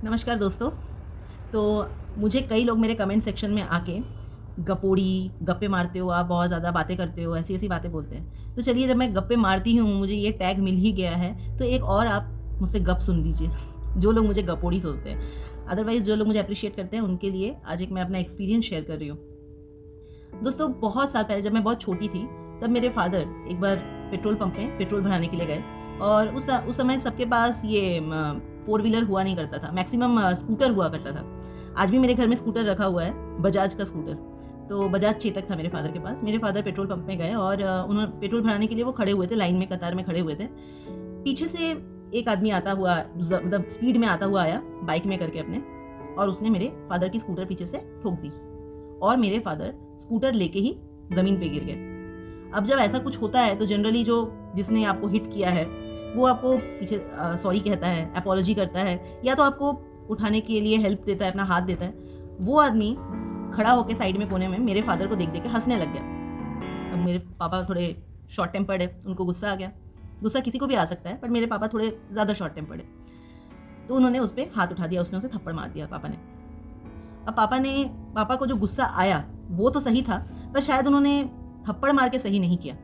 नमस्कार दोस्तों। तो मुझे कई लोग मेरे कमेंट सेक्शन में आके गपोड़ी, गप्पे मारते हो आप, बहुत ज़्यादा बातें करते हो, ऐसी-ऐसी बातें बोलते हैं। तो चलिए, जब मैं गप्पे मारती हूँ, मुझे ये टैग मिल ही गया है, तो एक और आप मुझसे गप सुन लीजिए। जो लोग मुझे गपोड़ी सोचते हैं। अदरवाइज़ जो लोग मुझे एप्रिशिएट करते हैं, उनके लिए आज एक मैं अपना एक्सपीरियंस शेयर कर रही हूँ। दोस्तों, बहुत साल पहले जब मैं बहुत छोटी थी, तब मेरे फादर एक बार पेट्रोल पंप में पेट्रोल भराने के लिए गए और उस समय सबके पास ये फ़ोर व्हीलर हुआ नहीं करता था, मैक्सिमम स्कूटर हुआ करता था। आज भी मेरे घर में स्कूटर रखा हुआ है, बजाज का स्कूटर। तो बजाज चेतक था मेरे फादर के पास। मेरे फादर पेट्रोल पंप में गए और उन्होंने पेट्रोल भराने के लिए वो खड़े हुए थे, लाइन में कतार में खड़े हुए थे। पीछे से एक आदमी आता हुआ मतलब स्पीड में आता हुआ आया, बाइक में करके अपने, और उसने मेरे फादर की स्कूटर पीछे से ठोक दी और मेरे फादर स्कूटर लेके ही ज़मीन पे गिर गए। अब जब ऐसा कुछ होता है तो जनरली जो जिसने आपको हिट किया है वो आपको पीछे सॉरी कहता है, अपॉलॉजी करता है, या तो आपको उठाने के लिए हेल्प देता है, अपना हाथ देता है। वो आदमी खड़ा होकर साइड में कोने में मेरे फादर को देख देख के हंसने लग गया। अब मेरे पापा थोड़े शॉर्ट टेम्पर्ड है, उनको गुस्सा आ गया। गुस्सा किसी को भी आ सकता है, पर मेरे पापा थोड़े ज़्यादा शॉर्ट टेम्पर्ड है। तो उन्होंने उस पर हाथ उठा दिया, उसने उसे थप्पड़ मार दिया पापा ने। अब पापा को जो गुस्सा आया वो तो सही था, पर शायद उन्होंने थप्पड़ मार के सही नहीं किया।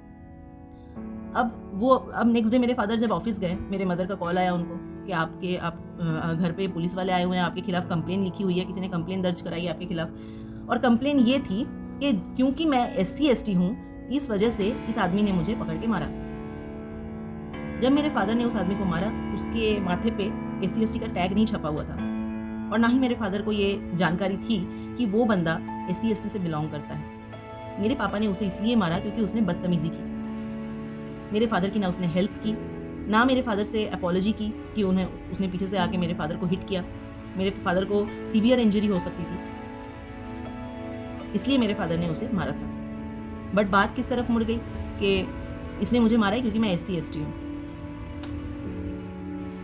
अब नेक्स्ट डे मेरे फादर जब ऑफिस गए, मेरे मदर का कॉल आया उनको कि आप घर पे पुलिस वाले आए हुए हैं, आपके खिलाफ कंप्लेन लिखी हुई है, किसी ने कंप्लेन दर्ज कराई है आपके खिलाफ। और कंप्लेन ये थी कि क्योंकि मैं SC ST हूँ, इस वजह से इस आदमी ने मुझे पकड़ के मारा। जब मेरे फादर ने उस आदमी को मारा, उसके माथे पे SC ST का टैग नहीं छपा हुआ था और ना ही मेरे फादर को ये जानकारी थी कि वो बंदा SC ST से बिलोंग करता है। मेरे पापा ने उसे इसलिए मारा क्योंकि उसने बदतमीजी की। मेरे फादर की ना उसने हेल्प की, ना मेरे फादर से अपॉलॉजी की कि उसने पीछे से आके मेरे फादर को हिट किया। मेरे फादर को सीवियर इंजरी हो सकती थी, इसलिए मेरे फादर ने उसे मारा था। बट बात किस तरफ मुड़ गई कि इसने मुझे मारा है क्योंकि मैं SC ST हूँ।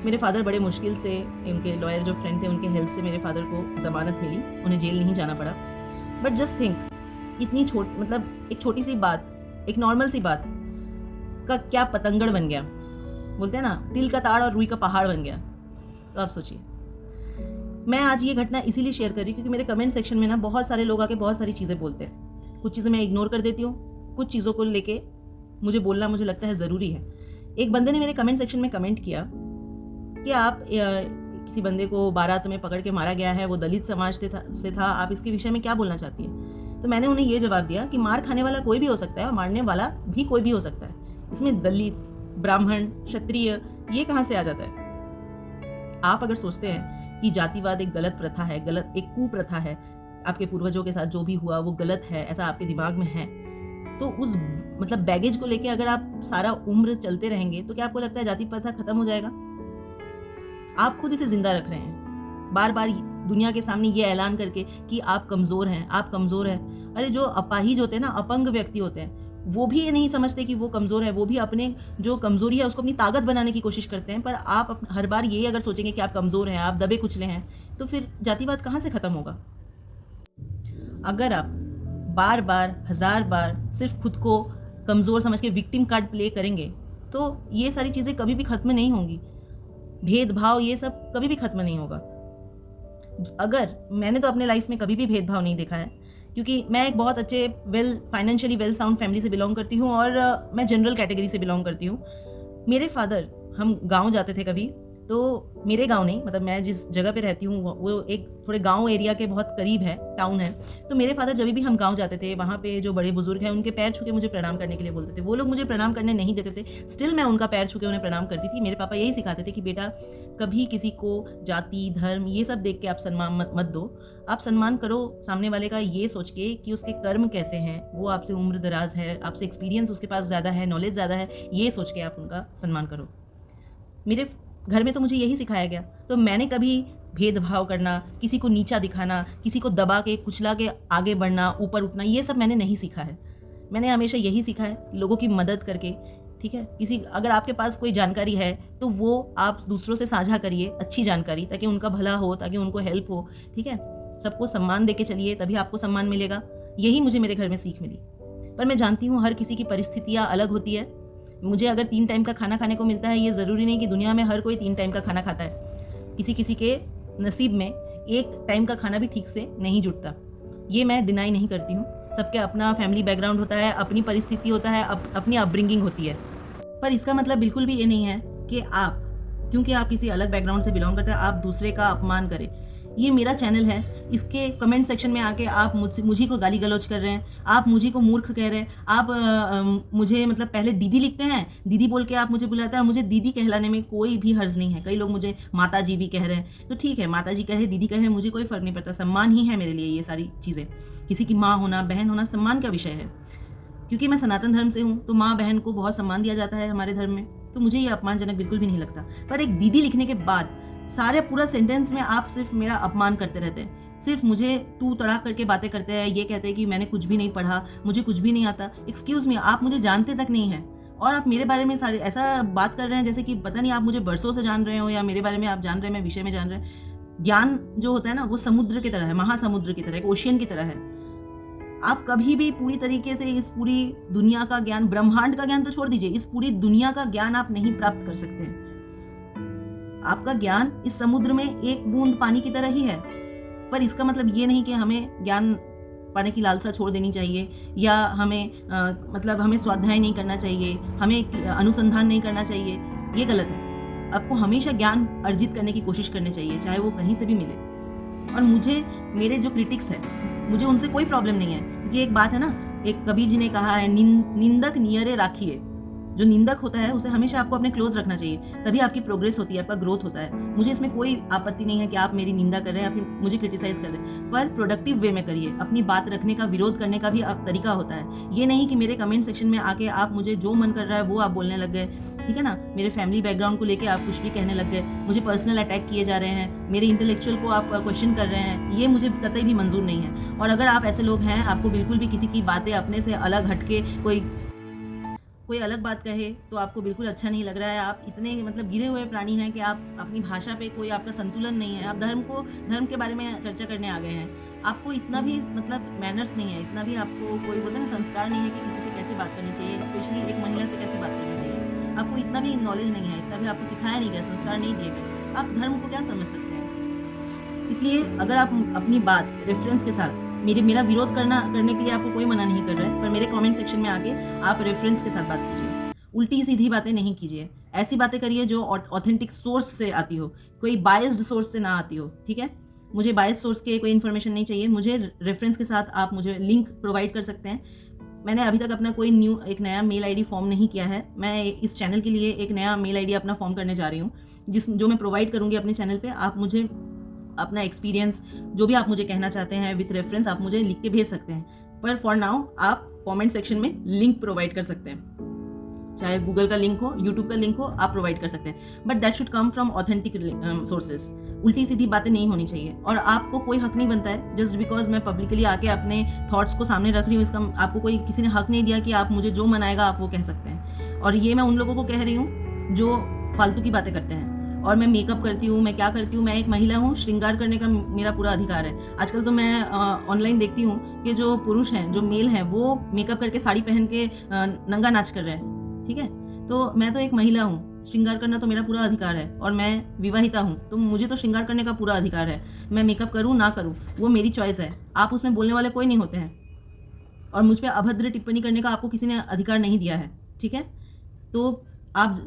मेरे फादर बड़े मुश्किल से, उनके लॉयर जो फ्रेंड थे उनके हेल्प से मेरे फादर को ज़मानत मिली, उन्हें जेल नहीं जाना पड़ा। बट जस्ट थिंक, इतनी मतलब एक छोटी सी बात, एक नॉर्मल सी बात का क्या पतंगड़ बन गया। बोलते हैं ना, तिल का ताड़ और रुई का पहाड़ बन गया। तो आप सोचिए। मैं आज ये घटना इसीलिए शेयर कर रही हूँ क्योंकि मेरे कमेंट सेक्शन में ना बहुत सारे लोग आके बहुत सारी चीज़ें बोलते हैं। कुछ चीज़ें मैं इग्नोर कर देती हूँ, कुछ चीज़ों को लेके मुझे बोलना मुझे लगता है ज़रूरी है। एक बंदे ने मेरे कमेंट सेक्शन में कमेंट किया कि आप किसी बंदे को बारात में पकड़ के मारा गया है, वो दलित समाज से था, आप इसके विषय में क्या बोलना चाहती हैं? तो मैंने उन्हें ये जवाब दिया कि मार खाने वाला कोई भी हो सकता है और मारने वाला भी कोई भी हो सकता है। इसमें दलित, ब्राह्मण, क्षत्रिय ये कहाँ से आ जाता है? आप अगर सोचते हैं कि जातिवाद एक गलत प्रथा है, गलत एक कुप्रथा है, आपके पूर्वजों के साथ जो भी हुआ वो गलत है, ऐसा आपके दिमाग में है, तो उस मतलब बैगेज को लेके अगर आप सारा उम्र चलते रहेंगे तो क्या आपको लगता है जाति प्रथा खत्म हो जाएगा? आप खुद इसे जिंदा रख रहे हैं, बार बार दुनिया के सामने ये ऐलान करके कि आप कमजोर हैं, आप कमजोर हैं। अरे जो अपाहिज होते हैं ना, अपंग व्यक्ति होते हैं, वो भी ये नहीं समझते कि वो कमजोर है, वो भी अपने जो कमजोरी है उसको अपनी ताकत बनाने की कोशिश करते हैं। पर आप हर बार ये अगर सोचेंगे कि आप कमजोर हैं, आप दबे कुचले हैं, तो फिर जातिवाद कहाँ से खत्म होगा? अगर आप बार बार, हजार बार सिर्फ खुद को कमजोर समझ के विक्टिम कार्ड प्ले करेंगे तो ये सारी चीजें कभी भी खत्म नहीं होंगी। भेदभाव ये सब कभी भी खत्म नहीं होगा। अगर मैंने तो अपने लाइफ में कभी भी भेदभाव नहीं देखा है क्योंकि मैं एक बहुत अच्छे फाइनेंशियली वेल साउंड फैमिली से बिलोंग करती हूँ और मैं जनरल कैटेगरी से बिलोंग करती हूँ। मेरे फादर, हम गांव जाते थे कभी, तो मेरे गांव नहीं, मतलब मैं जिस जगह पे रहती हूँ वो एक थोड़े गांव एरिया के बहुत करीब है, टाउन है। तो मेरे फादर जब भी हम गांव जाते थे, वहाँ पे जो बड़े बुजुर्ग हैं उनके पैर छू के मुझे प्रणाम करने के लिए बोलते थे। वो लोग मुझे प्रणाम करने नहीं देते थे, स्टिल मैं उनका पैर छू के उन्हें प्रणाम करती थी। मेरे पापा यही सिखाते थे कि बेटा, कभी किसी को जाति, धर्म ये सब देख के आप सम्मान मत दो। आप सम्मान करो सामने वाले का ये सोच के कि उसके कर्म कैसे हैं, वो आपसे उम्र दराज है, आपसे एक्सपीरियंस उसके पास ज़्यादा है, नॉलेज ज़्यादा है, ये सोच के आप उनका सम्मान करो। मेरे घर में तो मुझे यही सिखाया गया। तो मैंने कभी भेदभाव करना, किसी को नीचा दिखाना, किसी को दबा के कुचला के आगे बढ़ना, ऊपर उठना, ये सब मैंने नहीं सीखा है। मैंने हमेशा यही सीखा है, लोगों की मदद करके। ठीक है, अगर आपके पास कोई जानकारी है तो वो आप दूसरों से साझा करिए, अच्छी जानकारी, ताकि उनका भला हो, ताकि उनको हेल्प हो। ठीक है, सबको सम्मान देके चलिए, तभी आपको सम्मान मिलेगा। यही मुझे मेरे घर में सीख मिली। पर मैं जानती हूँ हर किसी की परिस्थितियाँ अलग होती है। मुझे अगर 3 टाइम का खाना खाने को मिलता है, ये ज़रूरी नहीं कि दुनिया में हर कोई 3 टाइम का खाना खाता है। किसी किसी के नसीब में एक टाइम का खाना भी ठीक से नहीं जुटता। ये मैं डिनाई नहीं करती हूँ। सबके अपना फैमिली बैकग्राउंड होता है, अपनी परिस्थिति होता है, अपनी अपब्रिंगिंग होती है। पर इसका मतलब बिल्कुल भी ये नहीं है कि आप, क्योंकि आप किसी अलग बैकग्राउंड से बिलोंग करते हैं, आप दूसरे का अपमान करें। ये मेरा चैनल है, इसके कमेंट सेक्शन में आके आप मुझे को गाली गलौज कर रहे हैं, आप मुझे को मूर्ख कह रहे हैं, आप मुझे मतलब पहले दीदी लिखते हैं, दीदी बोल के आप मुझे बुलाते हैं, और मुझे दीदी कहलाने में कोई भी हर्ज नहीं है। कई लोग मुझे माता जी भी कह रहे हैं, तो ठीक है, माता जी कहे, दीदी कहे, मुझे कोई फ़र्क नहीं पड़ता। सम्मान ही है मेरे लिए ये सारी चीज़ें। किसी की माँ होना, बहन होना सम्मान का विषय है। क्योंकि मैं सनातन धर्म से हूँ, तो माँ बहन को बहुत सम्मान दिया जाता है हमारे धर्म में, तो मुझे ये अपमानजनक बिल्कुल भी नहीं लगता। पर एक दीदी लिखने के बाद सारे पूरा सेंटेंस में आप सिर्फ मेरा अपमान करते रहते हैं, सिर्फ मुझे तू तड़ा करके बातें करते हैं, ये कहते हैं कि मैंने कुछ भी नहीं पढ़ा, मुझे कुछ भी नहीं आता। एक्सक्यूज़ मी, आप मुझे जानते तक नहीं हैं और आप मेरे बारे में सारे ऐसा बात कर रहे हैं जैसे कि पता नहीं आप मुझे बरसों से जान रहे हो, या मेरे बारे में आप जान रहे हैं, मैं विषय में जान रहे हैं। ज्ञान जो होता है ना, वो समुद्र की तरह है, महासमुद्र की तरह, एक ओशियन की तरह है। आप कभी भी पूरी तरीके से इस पूरी दुनिया का ज्ञान, ब्रह्मांड का ज्ञान तो छोड़ दीजिए, इस पूरी दुनिया का ज्ञान आप नहीं प्राप्त कर सकते हैं। आपका ज्ञान इस समुद्र में एक बूंद पानी की तरह ही है। पर इसका मतलब ये नहीं कि हमें ज्ञान पाने की लालसा छोड़ देनी चाहिए, या हमें मतलब हमें स्वाध्याय नहीं करना चाहिए, हमें अनुसंधान नहीं करना चाहिए। ये गलत है। आपको हमेशा ज्ञान अर्जित करने की कोशिश करनी चाहिए, चाहे वो कहीं से भी मिले। और मुझे, मेरे जो क्रिटिक्स है, मुझे उनसे कोई प्रॉब्लम नहीं है, क्योंकि एक बात है ना, एक कबीर जी ने कहा है, निंदक नियरे राखिए। जो निंदक होता है उसे हमेशा आपको अपने क्लोज रखना चाहिए, तभी आपकी प्रोग्रेस होती है, आपका ग्रोथ होता है। मुझे इसमें कोई आपत्ति नहीं है कि आप मेरी निंदा कर रहे हैं या फिर मुझे क्रिटिसाइज कर रहे हैं, पर प्रोडक्टिव वे में करिए। अपनी बात रखने का, विरोध करने का भी तरीका होता है। ये नहीं कि मेरे कमेंट सेक्शन में आके आप मुझे जो मन कर रहा है वो आप बोलने लग गए, ठीक है ना। मेरे फैमिली बैकग्राउंड को लेके आप कुछ भी कहने लग गए, मुझे पर्सनल अटैक किए जा रहे हैं, मेरे इंटेलेक्चुअल को आप क्वेश्चन कर रहे हैं, ये मुझे कतई भी मंजूर नहीं है। और अगर आप ऐसे लोग हैं, आपको बिल्कुल भी किसी की बातें अपने से अलग हटके कोई अलग बात कहे तो आपको बिल्कुल अच्छा नहीं लग रहा है, आप इतने मतलब गिरे हुए प्राणी हैं कि आप अपनी भाषा पे कोई आपका संतुलन नहीं है, आप धर्म के बारे में चर्चा करने आ गए हैं, आपको इतना भी मतलब मैनर्स नहीं है, इतना भी आपको कोई बोलते हैं ना संस्कार नहीं है कि किसी से कैसे बात करनी चाहिए, स्पेशली एक महिला से कैसे बात करनी चाहिए। आपको इतना भी नॉलेज नहीं है, इतना भी आपको सिखाया नहीं गया, संस्कार नहीं दिए गए, आप धर्म को क्या समझ सकते हैं। इसलिए अगर आप अपनी बात रेफरेंस के साथ, मेरा विरोध करने के लिए आपको कोई मना नहीं कर रहा है, पर मेरे कमेंट सेक्शन में आके आप रेफरेंस के साथ बात कीजिए। उल्टी सीधी बातें नहीं कीजिए, ऐसी बातें करिए जो ऑथेंटिक सोर्स से आती हो, कोई बायस्ड सोर्स से ना आती हो, ठीक है। मुझे बायस्ड सोर्स के कोई इन्फॉर्मेशन नहीं चाहिए, मुझे रेफरेंस के साथ आप मुझे लिंक प्रोवाइड कर सकते हैं। मैंने अभी तक अपना कोई एक नया मेल आईडी फॉर्म नहीं किया है। मैं इस चैनल के लिए एक नया मेल आईडी अपना फॉर्म करने जा रही हूँ, जो मैं प्रोवाइड करूँगी अपने चैनल पे। आप मुझे अपना एक्सपीरियंस, जो भी आप मुझे कहना चाहते हैं विथ रेफरेंस, आप मुझे लिख के भेज सकते हैं। पर फॉर नाउ आप कमेंट सेक्शन में लिंक प्रोवाइड कर सकते हैं, चाहे गूगल का लिंक हो, यूट्यूब का लिंक हो, आप प्रोवाइड कर सकते हैं, but that should come from authentic sources. उल्टी सीधी बातें नहीं होनी चाहिए, और आपको कोई हक नहीं बनता है जस्ट बिकॉज मैं पब्लिकली आके अपने थॉट्स को सामने रख रही हूँ, इसका आपको कोई किसी ने हक नहीं दिया कि आप मुझे जो मन आएगा आप वो कह सकते हैं। और ये मैं उन लोगों को कह रही हूँ जो फालतू की बातें करते हैं। और मैं मेकअप करती हूँ, मैं क्या करती हूँ, मैं एक महिला हूँ, श्रृंगार करने का मेरा पूरा अधिकार है। आजकल तो मैं ऑनलाइन देखती हूँ कि जो पुरुष हैं, जो मेल हैं, वो मेकअप करके साड़ी पहन के नंगा नाच कर रहे हैं, ठीक है। तो मैं तो एक महिला हूँ, श्रृंगार करना तो मेरा पूरा अधिकार है, और मैं विवाहिता हूँ, तो मुझे तो श्रृंगार करने का पूरा अधिकार है। मैं मेकअप करूँ ना करूँ वो मेरी चॉइस है, आप उसमें बोलने वाले कोई नहीं होते हैं, और मुझ पर अभद्र टिप्पणी करने का आपको किसी ने अधिकार नहीं दिया है, ठीक है। तो आप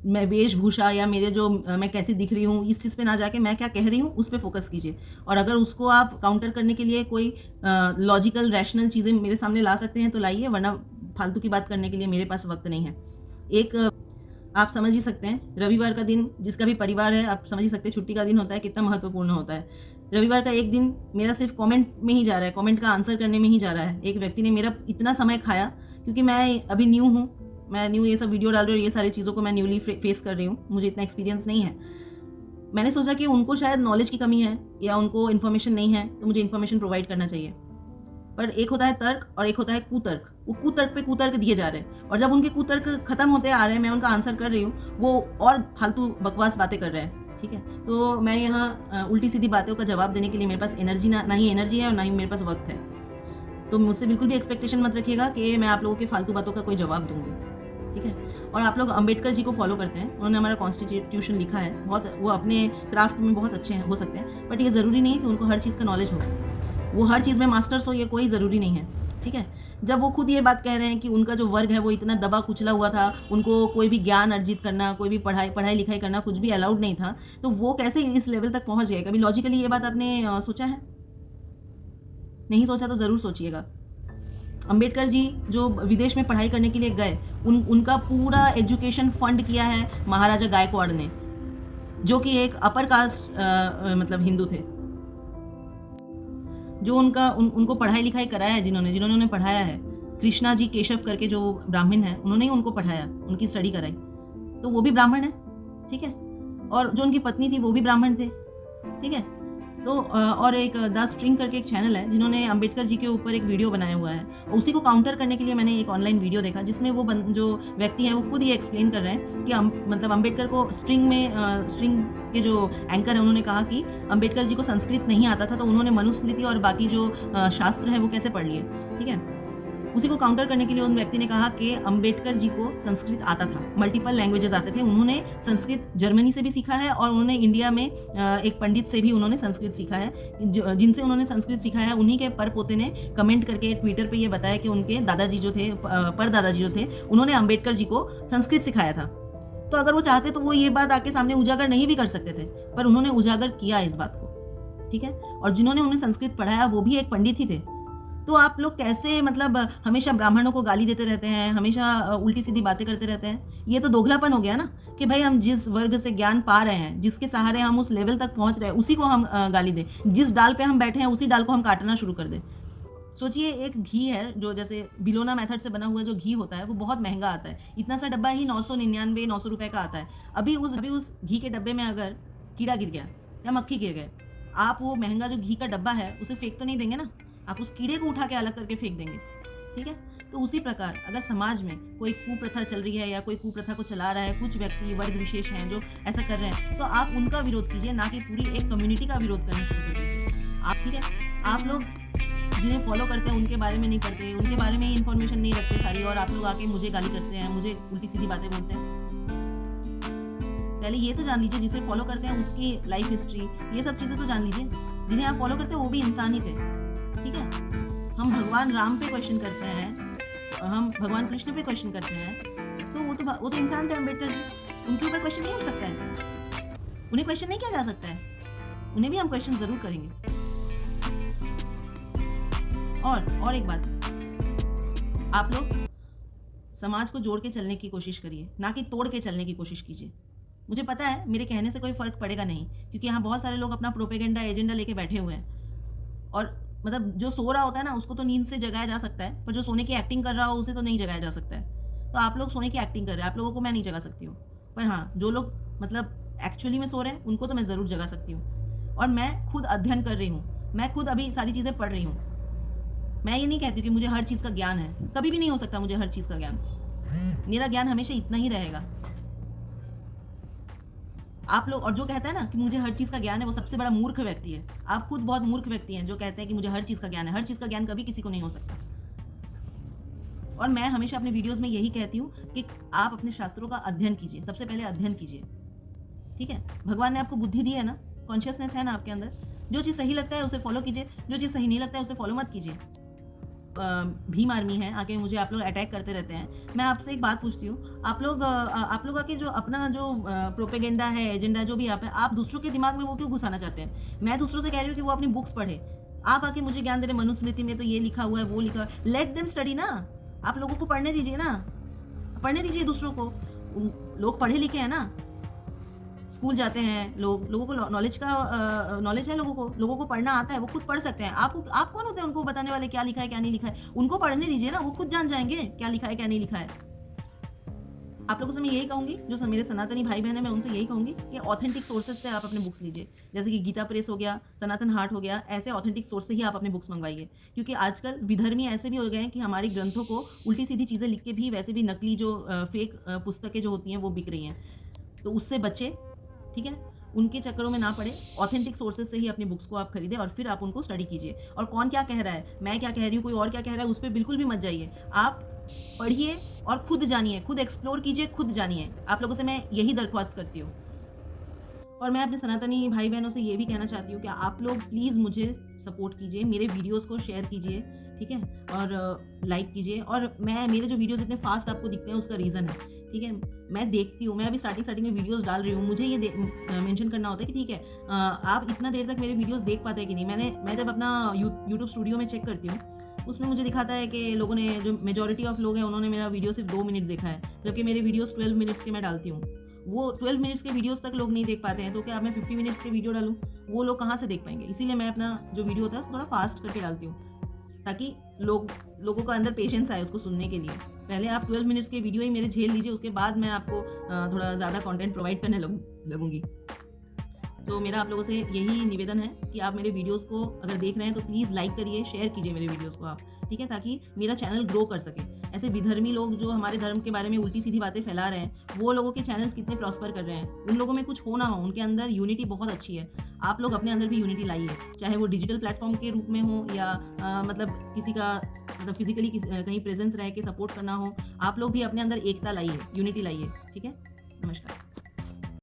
मैं वेशभूषा या मेरे जो मैं कैसी दिख रही हूँ, इस चीज़ पे ना जाके मैं क्या कह रही हूँ उस पर फोकस कीजिए। और अगर उसको आप काउंटर करने के लिए कोई लॉजिकल रैशनल चीज़ें मेरे सामने ला सकते हैं तो लाइए, वरना फालतू की बात करने के लिए मेरे पास वक्त नहीं है। एक आप समझ ही सकते हैं, रविवार का दिन, जिसका भी परिवार है, आप समझ ही सकते हैं छुट्टी का दिन होता है, कितना महत्वपूर्ण होता है। रविवार का एक दिन मेरा सिर्फ कमेंट में ही जा रहा है, कमेंट का आंसर करने में ही जा रहा है। एक व्यक्ति ने मेरा इतना समय खाया, क्योंकि मैं अभी न्यू हूँ, मैं न्यू ये सब वीडियो डाल रही हूँ, ये सारी चीज़ों को मैं न्यूली फेस कर रही हूँ, मुझे इतना एक्सपीरियंस नहीं है। मैंने सोचा कि उनको शायद नॉलेज की कमी है या उनको इन्फॉर्मेशन नहीं है, तो मुझे इन्फॉर्मेशन प्रोवाइड करना चाहिए। पर एक होता है तर्क और एक होता है कुतर्क, वो कुतर्क पे कुतर्क दिए जा रहे हैं, और जब उनके कुतर्क खत्म होते आ रहे हैं, मैं उनका आंसर कर रही हूँ, वो और फालतू बकवास बातें कर रहे हैं, ठीक है। तो मैं यहाँ उल्टी सीधी बातों का जवाब देने के लिए मेरे पास एनर्जी ना ही एनर्जी है और ना ही मेरे पास वक्त है। तो मुझसे बिल्कुल भी एक्सपेक्टेशन मत रखिएगा कि मैं आप लोगों के फालतू बातों का कोई जवाब दूंगी, ठीक है। और आप लोग अंबेडकर जी को फॉलो करते हैं, उन्होंने हमारा कॉन्स्टिट्यूशन लिखा है, बहुत वो अपने क्राफ्ट में बहुत अच्छे हैं, हो सकते हैं, बट ये ज़रूरी नहीं है कि उनको हर चीज़ का नॉलेज हो, वो हर चीज़ में मास्टर्स हो, ये कोई ज़रूरी नहीं है, ठीक है। जब वो खुद ये बात कह रहे हैं कि उनका जो वर्ग है वो इतना दबा कुचला हुआ था, उनको कोई भी ज्ञान अर्जित करना, कोई भी पढ़ाई लिखाई करना कुछ भी अलाउड नहीं था, तो वो कैसे इस लेवल तक पहुँच गए? कभी लॉजिकली ये बात आपने सोचा है? नहीं सोचा तो ज़रूर सोचिएगा। अंबेडकर जी जो विदेश में पढ़ाई करने के लिए गए, उनका पूरा एजुकेशन फंड किया है महाराजा गायकवाड़ ने, जो कि एक अपर कास्ट मतलब हिंदू थे। जो उनको पढ़ाई लिखाई कराया है, जिन्होंने उन्हें पढ़ाया है, कृष्णा जी केशव करके जो ब्राह्मण हैं, उन्होंने ही उनको पढ़ाया, उनकी स्टडी कराई, तो वो भी ब्राह्मण है, ठीक है। और जो उनकी पत्नी थी वो भी ब्राह्मण थे, ठीक है। तो और एक द स्ट्रिंग करके एक चैनल है, जिन्होंने अंबेडकर जी के ऊपर एक वीडियो बनाया हुआ है, और उसी को काउंटर करने के लिए मैंने एक ऑनलाइन वीडियो देखा, जिसमें वो जो व्यक्ति हैं वो खुद ये एक्सप्लेन कर रहे हैं कि मतलब अंबेडकर को स्ट्रिंग के जो एंकर हैं उन्होंने कहा कि अंबेडकर जी को संस्कृत नहीं आता था, तो उन्होंने मनुस्मृति और बाकी जो शास्त्र है वो कैसे पढ़ लिए, ठीक है। उसी को काउंटर करने के लिए उन व्यक्ति ने कहा कि अंबेडकर जी को संस्कृत आता था, मल्टीपल लैंग्वेजेस आते थे, उन्होंने संस्कृत जर्मनी से भी सीखा है, और उन्होंने इंडिया में एक पंडित से भी उन्होंने संस्कृत सीखा है, जिनसे उन्होंने संस्कृत सीखा है, उन्हीं के परपोते ने कमेंट करके ट्विटर पे ये बताया कि उनके दादाजी जो थे, परदादाजी जो थे, उन्होंने अंबेडकर जी को संस्कृत सिखाया था। तो अगर वो चाहते तो वो ये बात आके सामने उजागर नहीं भी कर सकते थे, पर उन्होंने उजागर किया इस बात को, ठीक है। और जिन्होंने उन्हें संस्कृत पढ़ाया वो भी एक पंडित ही थे। तो आप लोग कैसे मतलब हमेशा ब्राह्मणों को गाली देते रहते हैं, हमेशा उल्टी सीधी बातें करते रहते हैं? ये तो दोगलापन हो गया ना, कि भाई हम जिस वर्ग से ज्ञान पा रहे हैं, जिसके सहारे हम उस लेवल तक पहुंच रहे हैं, उसी को हम गाली दें, जिस डाल पे हम बैठे हैं उसी डाल को हम काटना शुरू कर दें। सोचिए, एक घी है जो जैसे बिलोना मेथड से बना हुआ जो घी होता है वो बहुत महंगा आता है, इतना सा डब्बा ही 999-900 रुपए का आता है। अभी उस घी के डब्बे में अगर कीड़ा गिर गया या मक्खी गिर गए, आप वो महंगा जो घी का डब्बा है उसे फेंक तो नहीं देंगे ना, आप उस कीड़े को उठा के अलग करके फेंक देंगे, ठीक है। तो उसी प्रकार अगर समाज में कोई कुप्रथा चल रही है या कोई कुप्रथा को चला रहा है, कुछ व्यक्ति वर्ग विशेष हैं जो ऐसा कर रहे हैं, तो आप उनका विरोध कीजिए, ना कि पूरी एक कम्युनिटी का विरोध करना शुरू कर दीजिए आप, ठीक है। आप लोग जिन्हें फॉलो करते हैं उनके बारे में नहीं पढ़ते, उनके बारे में इन्फॉर्मेशन नहीं रखते सारी, और आप लोग आके मुझे गाली करते हैं, मुझे उल्टी सीधी बातें बोलते हैं। पहले ये तो जान लीजिए, जिसे फॉलो करते हैं उसकी लाइफ हिस्ट्री, ये सब चीज़ें तो जान लीजिए। जिन्हें आप फॉलो करते हैं वो भी इंसान ही थे, ठीक है। हम भगवान राम पे क्वेश्चन करते हैं, हम भगवान कृष्ण पे क्वेश्चन करते हैं, तो वो तो इंसान थे अंबेडकर जी, उनके ऊपर क्वेश्चन नहीं हो सकता है, उन्हें क्वेश्चन नहीं किया जा सकता है, उन्हें भी हम क्वेश्चन जरूर करेंगे। और एक बात, आप लोग समाज को जोड़ के चलने की कोशिश करिए, ना कि तोड़ के चलने की कोशिश कीजिए। मुझे पता है मेरे कहने से कोई फर्क पड़ेगा नहीं, क्योंकि यहाँ बहुत सारे लोग अपना प्रोपेगेंडा एजेंडा लेके बैठे हुए हैं, और मतलब जो सो रहा होता है ना उसको तो नींद से जगाया जा सकता है, पर जो सोने की एक्टिंग कर रहा हो उसे तो नहीं जगाया जा सकता है। तो आप लोग सोने की एक्टिंग कर रहे हैं, आप लोगों को मैं नहीं जगा सकती हूँ, पर हाँ, जो लोग मतलब एक्चुअली में सो रहे हैं उनको तो मैं ज़रूर जगा सकती हूँ। और मैं खुद अध्ययन कर रही हूँ, मैं खुद अभी सारी चीज़ें पढ़ रही हूँ। मैं ये नहीं कहती कि मुझे हर चीज़ का ज्ञान है, कभी भी नहीं हो सकता मुझे हर चीज़ का ज्ञान, मेरा ज्ञान हमेशा इतना ही रहेगा। आप लोग, और जो कहता है ना कि मुझे हर चीज़ का ज्ञान है, वो सबसे बड़ा मूर्ख व्यक्ति है। आप खुद बहुत मूर्ख व्यक्ति हैं जो कहते हैं कि मुझे हर चीज़ का ज्ञान है। हर चीज़ का ज्ञान कभी किसी को नहीं हो सकता। और मैं हमेशा अपने वीडियोस में यही कहती हूँ कि आप अपने शास्त्रों का अध्ययन कीजिए, सबसे पहले अध्ययन कीजिए, ठीक है। भगवान ने आपको बुद्धि दी है ना, कॉन्शियसनेस है ना आपके अंदर, जो चीज़ सही लगता है उसे फॉलो कीजिए, जो चीज़ सही नहीं लगता है उसे फॉलो मत कीजिए। भीम आर्मी है, आके मुझे आप लोग अटैक करते रहते हैं। मैं आपसे एक बात पूछती हूँ, आप लोग आके जो अपना जो प्रोपेगेंडा है, एजेंडा जो भी आप दूसरों के दिमाग में वो क्यों घुसाना चाहते हैं? मैं दूसरों से कह रही हूँ कि वो अपनी बुक्स पढ़े, आप आके मुझे ज्ञान दे रहे, मनुस्मृति में तो ये लिखा हुआ है, वो लिखा है। लेट देम स्टडी ना, आप लोगों को पढ़ने दीजिए ना, पढ़ने दीजिए दूसरों को। लोग पढ़े लिखे हैं ना, स्कूल जाते हैं लोगों को नॉलेज है, लोगों को पढ़ना आता है, वो खुद पढ़ सकते हैं। आप कौन होते हैं उनको बताने वाले क्या लिखा है क्या नहीं लिखा है? उनको पढ़ने दीजिए ना, वो खुद जान जाएंगे क्या लिखा है क्या नहीं लिखा है। आप लोगों से मैं यही कहूँगी, जो मेरे सनातनी भाई बहन है, मैं उनसे यही कहूँगी कि ऑथेंटिक सोर्सेज से आप अपने बुक्स लीजिए, जैसे कि गीता प्रेस हो गया, सनातन हाट हो गया, ऐसे ऑथेंटिक सोर्स से ही आप अपने बुक्स मंगवाइए। क्योंकि आजकल विधर्मी ऐसे भी हो गए हैं कि हमारी ग्रंथों को उल्टी सीधी चीज़ें लिख के भी वैसे भी नकली जो फेक पुस्तकें जो होती हैं वो बिक रही हैं, तो उससे बचे, ठीक है। उनके चक्करों में ना पड़े, ऑथेंटिक सोर्सेज से ही अपनी बुक्स को आप खरीदें और फिर आप उनको स्टडी कीजिए। और कौन क्या कह रहा है, मैं क्या कह रही हूँ, कोई और क्या कह रहा है, उस पर बिल्कुल भी मत जाइए। आप पढ़िए, और खुद जानिए, खुद एक्सप्लोर कीजिए, खुद जानिए। आप लोगों से मैं यही दरख्वास्त करती हूँ। और मैं अपने सनातनी भाई-बहनों से ये भी कहना चाहती हूँ कि आप लोग प्लीज़ मुझे सपोर्ट कीजिए, मेरे वीडियोज़ को शेयर कीजिए, ठीक है? और लाइक कीजिए। और मेरे जो वीडियोज़ इतने फ़ास्ट आपको दिखते हैं उसका रीज़न है, ठीक है? मैं देखती हूँ, मैं अभी स्टार्टिंग में वीडियोज़ डाल रही हूँ, मुझे ये मेंशन करना होता है कि ठीक है, आप इतना देर तक मेरे वीडियोज़ देख पाते हैं कि नहीं? मैं जब अपना यूट्यूब स्टूडियो में चेक करती हूँ, उसमें मुझे दिखाता है कि लोगों ने, जो मेजॉरिटी ऑफ लोग हैं, उन्होंने मेरा वीडियो सिर्फ़ 2 मिनट देखा है, जबकि मेरे वीडियोज़ 12 मिनट्स के मैं डालती हूँ। वो 12 मिनट्स के वीडियोज़ तक लोग नहीं देख पाते हैं, तो क्या अब मैं 50 मिनट्स के वीडियो डालूँ? वो लोग कहाँ से देख पाएँगे? इसीलिए मैं अपना जो वीडियो होता है उसको थोड़ा फ़ास्ट करके डालती हूँ, ताकि लोगों को अंदर पेशेंस आए उसको सुनने के लिए। पहले आप 12 मिनट्स के वीडियो ही मेरे झेल लीजिए, उसके बाद मैं आपको थोड़ा ज़्यादा कंटेंट प्रोवाइड करने लगूँगी। सो मेरा आप लोगों से यही निवेदन है कि आप मेरे वीडियोज़ को अगर देख रहे हैं तो प्लीज़ लाइक करिए, शेयर कीजिए मेरे वीडियोज़ को आप, ठीक है? ताकि मेरा चैनल ग्रो कर सके। ऐसे विधर्मी लोग जो हमारे धर्म के बारे में उल्टी-सीधी बातें फैला रहे हैं, वो लोगों के चैनल्स कितने प्रॉस्पर कर रहे हैं। उन लोगों में कुछ हो ना हो, उनके अंदर यूनिटी बहुत अच्छी है। आप लोग अपने अंदर भी यूनिटी लाइए, चाहे वो डिजिटल प्लेटफ़ॉर्म के रूप में हो या मतलब किसी का मतलब फिज़िकली कहीं प्रेज़ेंस रह के सपोर्ट करना हो। आप लोग भी अपने अंदर एकता लाइए, यूनिटी लाइए, ठीक है? नमस्कार।